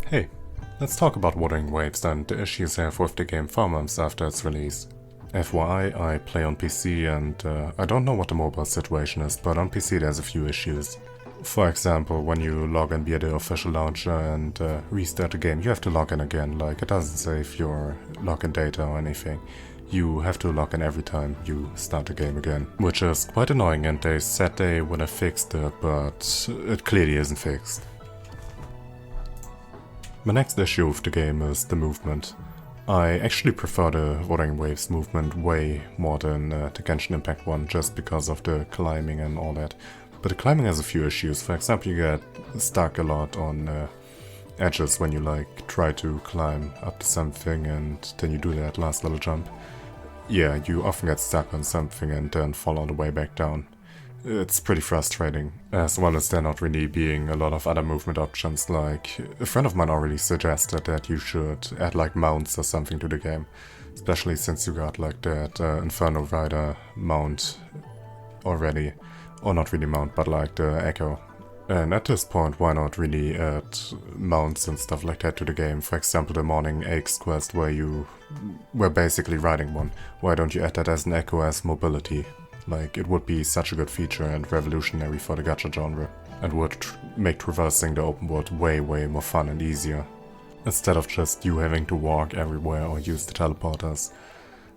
Hey, let's talk about Wuthering Waves and the issues I have with the game 4 months after its release. FYI, I play on PC and I don't know what the mobile situation is, but on PC there's a few issues. For example, when you log in via the official launcher and restart the game, you have to log in again, like it doesn't save your login data or anything. You have to log in every time you start the game again, which is quite annoying, and they said they would have fixed it, but it clearly isn't fixed. My next issue with the game is the movement. I actually prefer the Wuthering Waves movement way more than the Genshin Impact one, just because of the climbing and all that. But the climbing has a few issues. For example, you get stuck a lot on edges when you try to climb up to something and then you do that last little jump. Yeah, you often get stuck on something and then fall all the way back down. It's pretty frustrating, as well as there not really being a lot of other movement options. Like, a friend of mine already suggested that you should add mounts or something to the game, especially since you got that Inferno Rider mount already, or not really mount, but the Echo. And at this point, why not really add mounts and stuff like that to the game? For example, the Morning Aches quest where you were basically riding one. Why don't you add that as an Echo as mobility? It would be such a good feature and revolutionary for the gacha genre, and would make traversing the open world way more fun and easier, instead of just you having to walk everywhere or use the teleporters.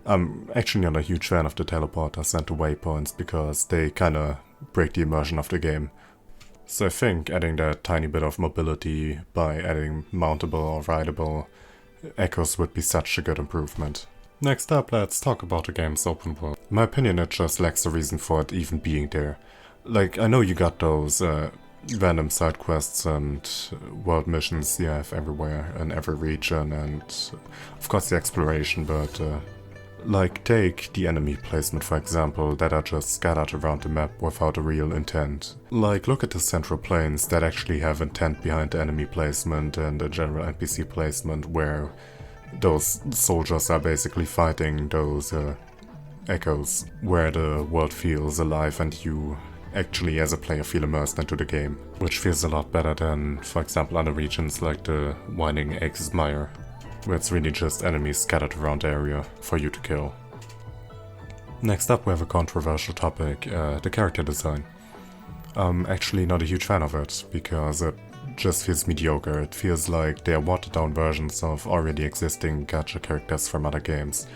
I'm actually not a huge fan of the teleporters and the waypoints, because they kinda break the immersion of the game. So I think adding that tiny bit of mobility by adding mountable or rideable echoes would be such a good improvement. Next up, let's talk about the game's open world. In my opinion, it just lacks a reason for it even being there. I know you got those random side quests and world missions you have everywhere in every region, and of course the exploration, but take the enemy placement, for example, that are just scattered around the map without a real intent. Look at the central plains that actually have intent behind the enemy placement and the general NPC placement, where those soldiers are basically fighting those echoes, where the world feels alive and you actually as a player feel immersed into the game, which feels a lot better than, for example, other regions like the Winding Aches Mire, where it's really just enemies scattered around the area for you to kill. Next up, we have a controversial topic, the character design. I'm actually not a huge fan of it, because it just feels mediocre. It feels like they are watered down versions of already existing gacha characters from other games.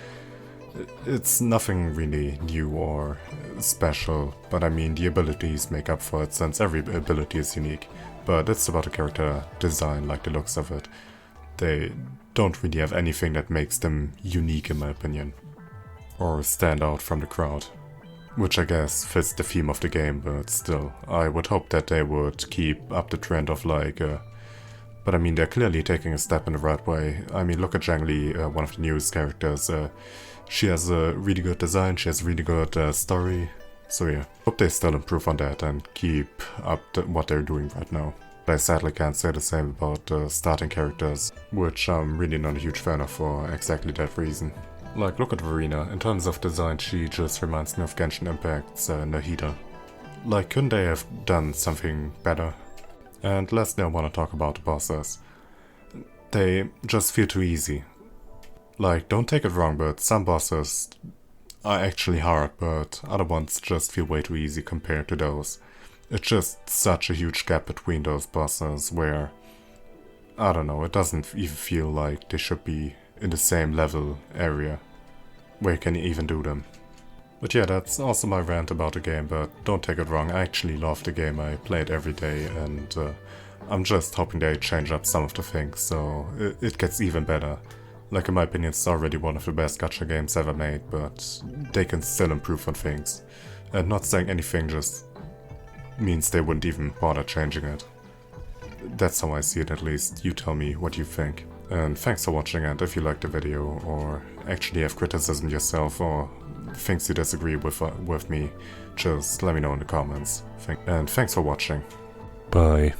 It's nothing really new or special, but I mean the abilities make up for it, since every ability is unique. But it's about the character design, the looks of it. They don't really have anything that makes them unique, in my opinion, or stand out from the crowd. Which I guess fits the theme of the game, but still, I would hope that they would keep up the trend of but I mean, they're clearly taking a step in the right way. I mean, look at Zhang Li, one of the newest characters. She has a really good design, she has a really good story. So yeah, hope they still improve on that and keep up what they're doing right now. But I sadly can't say the same about starting characters, which I'm really not a huge fan of for exactly that reason. Look at Verena. In terms of design, she just reminds me of Genshin Impact's Nahida. Couldn't they have done something better? And lastly, I want to talk about the bosses. They just feel too easy. Don't take it wrong, but some bosses are actually hard, but other ones just feel way too easy compared to those. It's just such a huge gap between those bosses where, I don't know, it doesn't even feel like they should be in the same level area where you can even do them. But yeah, that's also my rant about the game, but don't take it wrong, I actually love the game, I play it every day, and I'm just hoping they change up some of the things so it gets even better. In my opinion, it's already one of the best gacha games ever made, but they can still improve on things. And not saying anything just means they wouldn't even bother changing it. That's how I see it, at least. You tell me what you think. And thanks for watching, and if you liked the video or actually have criticism yourself or things you disagree with me, just let me know in the comments. And thanks for watching. Bye.